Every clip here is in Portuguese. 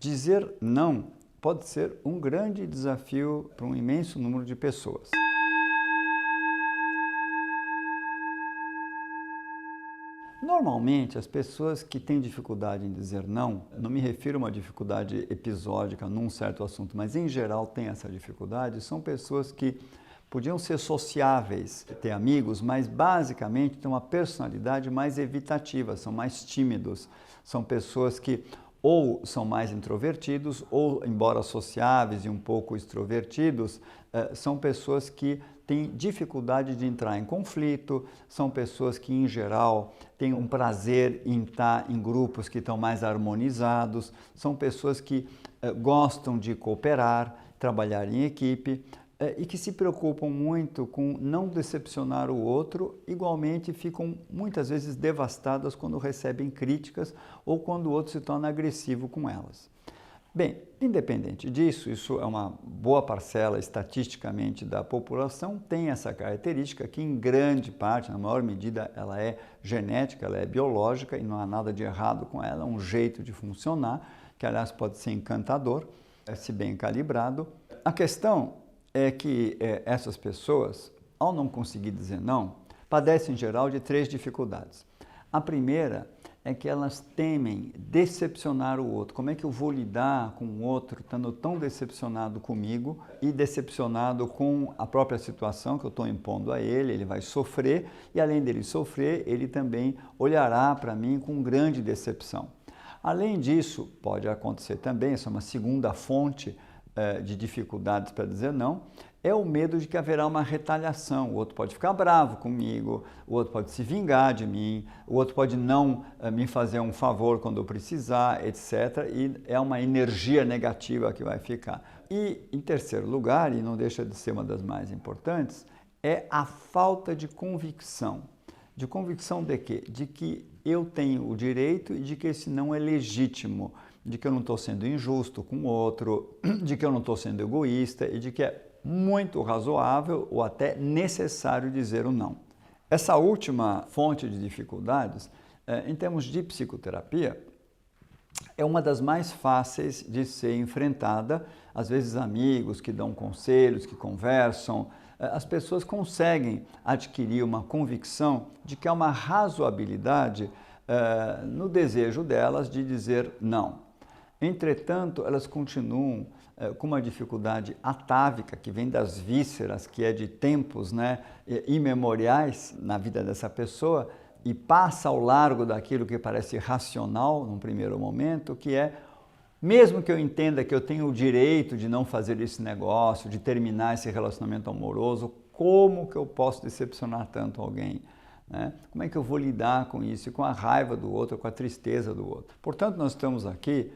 Dizer não pode ser um grande desafio para um imenso número de pessoas. Normalmente, as pessoas que têm dificuldade em dizer não me refiro a uma dificuldade episódica num certo assunto, mas em geral têm essa dificuldade, são pessoas que podiam ser sociáveis, ter amigos, mas basicamente têm uma personalidade mais evitativa, são mais tímidos, são pessoas que ou são mais introvertidos, ou, embora sociáveis e um pouco extrovertidos, são pessoas que têm dificuldade de entrar em conflito, são pessoas que, em geral, têm um prazer em estar em grupos que estão mais harmonizados, são pessoas que gostam de cooperar, trabalhar em equipe, e que se preocupam muito com não decepcionar o outro, igualmente ficam muitas vezes devastadas quando recebem críticas ou quando o outro se torna agressivo com elas. Bem, independente disso, isso é uma boa parcela estatisticamente da população, tem essa característica que em grande parte, na maior medida, ela é genética, ela é biológica e não há nada de errado com ela, é um jeito de funcionar, que aliás pode ser encantador, se bem calibrado. A questão é que essas pessoas, ao não conseguir dizer não, padecem em geral de 3 dificuldades. A primeira é que elas temem decepcionar o outro. Como é que eu vou lidar com o outro estando tão decepcionado comigo e decepcionado com a própria situação que eu estou impondo a ele? Ele vai sofrer e, além dele sofrer, ele também olhará para mim com grande decepção. Além disso, pode acontecer também, essa é uma segunda fonte de dificuldades para dizer não, é o medo de que haverá uma retaliação. O outro pode ficar bravo comigo, o outro pode se vingar de mim, o outro pode não me fazer um favor quando eu precisar, etc. E é uma energia negativa que vai ficar. E, em terceiro lugar, e não deixa de ser uma das mais importantes, é a falta de convicção. De convicção de quê? De que eu tenho o direito e de que esse não é legítimo, de que eu não estou sendo injusto com o outro, de que eu não estou sendo egoísta e de que é muito razoável ou até necessário dizer o não. Essa última fonte de dificuldades, em termos de psicoterapia, é uma das mais fáceis de ser enfrentada. Às vezes amigos que dão conselhos, que conversam, as pessoas conseguem adquirir uma convicção de que há uma razoabilidade no desejo delas de dizer não. Entretanto, elas continuam com uma dificuldade atávica que vem das vísceras, que é de tempos imemoriais na vida dessa pessoa e passa ao largo daquilo que parece racional num primeiro momento, que é, mesmo que eu entenda que eu tenho o direito de não fazer esse negócio, de terminar esse relacionamento amoroso, como que eu posso decepcionar tanto alguém? Como é que eu vou lidar com isso, e com a raiva do outro, com a tristeza do outro? Portanto, nós estamos aqui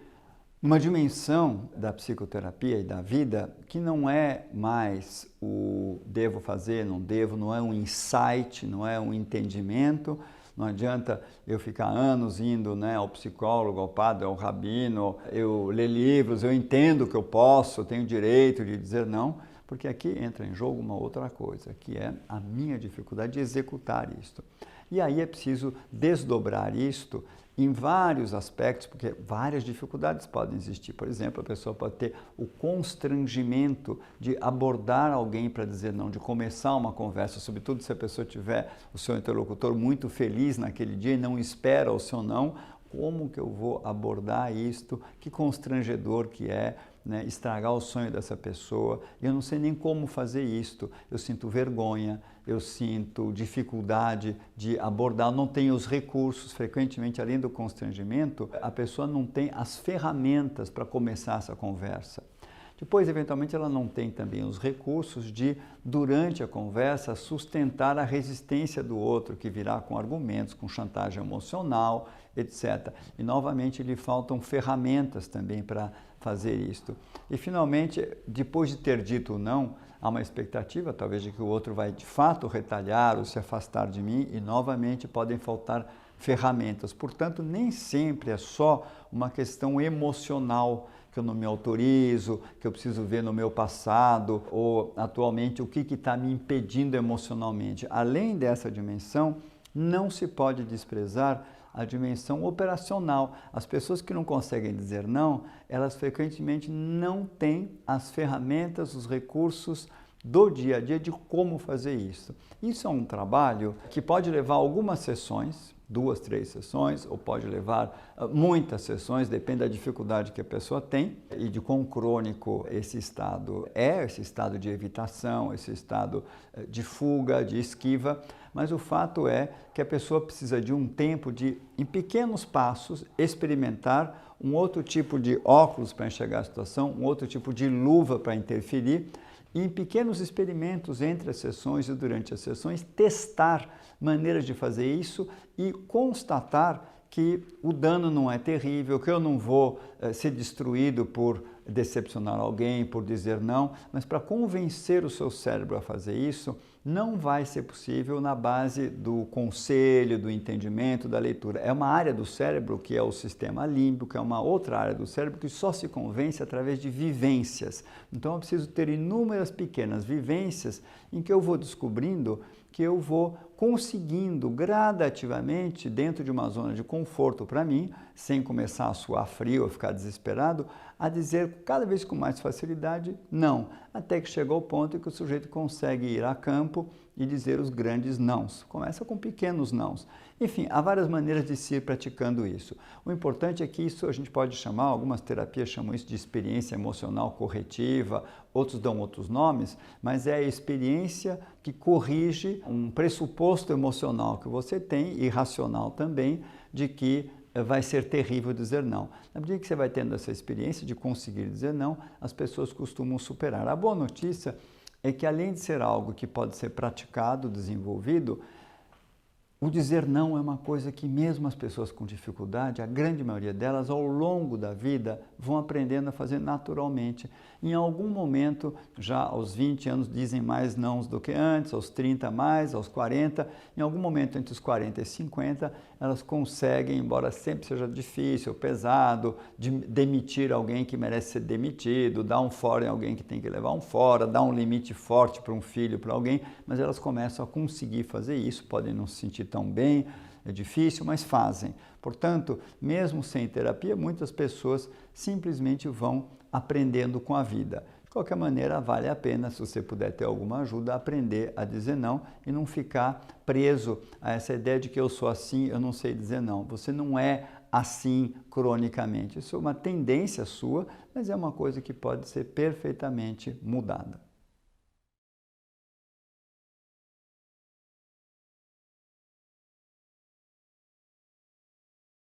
numa dimensão da psicoterapia e da vida que não é mais o devo fazer, não devo, não é um insight, não é um entendimento. Não adianta eu ficar anos indo ao psicólogo, ao padre, ao rabino, eu ler livros, eu entendo que eu posso, eu tenho direito de dizer não, porque aqui entra em jogo uma outra coisa, que é a minha dificuldade de executar isto. E aí é preciso desdobrar isto em vários aspectos, porque várias dificuldades podem existir. Por exemplo, a pessoa pode ter o constrangimento de abordar alguém para dizer não, de começar uma conversa, sobretudo se a pessoa tiver o seu interlocutor muito feliz naquele dia e não espera o seu não. Como que eu vou abordar isto? Que constrangedor que é, estragar o sonho dessa pessoa. Eu não sei nem como fazer isto. Eu sinto vergonha, eu sinto dificuldade de abordar, não tenho os recursos. Frequentemente, além do constrangimento, a pessoa não tem as ferramentas para começar essa conversa. Depois, eventualmente, ela não tem também os recursos de, durante a conversa, sustentar a resistência do outro, que virá com argumentos, com chantagem emocional, etc. E, novamente, lhe faltam ferramentas também para fazer isto. E, finalmente, depois de ter dito não, há uma expectativa, talvez, de que o outro vai, de fato, retalhar ou se afastar de mim e, novamente, podem faltar ferramentas. Portanto, nem sempre é só uma questão emocional, que eu não me autorizo, que eu preciso ver no meu passado, ou atualmente o que está me impedindo emocionalmente. Além dessa dimensão, não se pode desprezar a dimensão operacional. As pessoas que não conseguem dizer não, elas frequentemente não têm as ferramentas, os recursos do dia a dia de como fazer isso. Isso é um trabalho que pode levar algumas sessões, 2, 3 sessões, ou pode levar muitas sessões, depende da dificuldade que a pessoa tem e de quão crônico esse estado é, esse estado de evitação, esse estado de fuga, de esquiva, mas o fato é que a pessoa precisa de um tempo de, em pequenos passos, experimentar um outro tipo de óculos para enxergar a situação, um outro tipo de luva para interferir, e em pequenos experimentos entre as sessões e durante as sessões, testar maneiras de fazer isso e constatar que o dano não é terrível, que eu não vou ser destruído por decepcionar alguém, por dizer não, mas para convencer o seu cérebro a fazer isso, não vai ser possível na base do conselho, do entendimento, da leitura. É uma área do cérebro que é o sistema límbico, é uma outra área do cérebro que só se convence através de vivências. Então eu preciso ter inúmeras pequenas vivências em que eu vou descobrindo que eu vou conseguindo gradativamente, dentro de uma zona de conforto para mim, sem começar a suar frio ou ficar desesperado, a dizer cada vez com mais facilidade não, até que chega ao ponto em que o sujeito consegue ir a campo e dizer os grandes nãos. Começa com pequenos nãos. Enfim, há várias maneiras de se ir praticando isso. O importante é que isso a gente pode chamar, algumas terapias chamam isso de experiência emocional corretiva, outros dão outros nomes, mas é a experiência que corrige um pressuposto emocional que você tem, e racional também, de que vai ser terrível dizer não. Na medida que você vai tendo essa experiência de conseguir dizer não, as pessoas costumam superar. A boa notícia é que, além de ser algo que pode ser praticado, desenvolvido, o dizer não é uma coisa que mesmo as pessoas com dificuldade, a grande maioria delas, ao longo da vida, vão aprendendo a fazer naturalmente. Em algum momento, já aos 20 anos, dizem mais nãos do que antes, aos 30 mais, aos 40. Em algum momento, entre os 40 e 50, elas conseguem, embora sempre seja difícil, pesado, de demitir alguém que merece ser demitido, dar um fora em alguém que tem que levar um fora, dar um limite forte para um filho, para alguém, mas elas começam a conseguir fazer isso, podem não se sentir tão bem, é difícil, mas fazem. Portanto, mesmo sem terapia, muitas pessoas simplesmente vão aprendendo com a vida. De qualquer maneira, vale a pena, se você puder ter alguma ajuda, aprender a dizer não e não ficar preso a essa ideia de que eu sou assim, eu não sei dizer não. Você não é assim cronicamente. Isso é uma tendência sua, mas é uma coisa que pode ser perfeitamente mudada.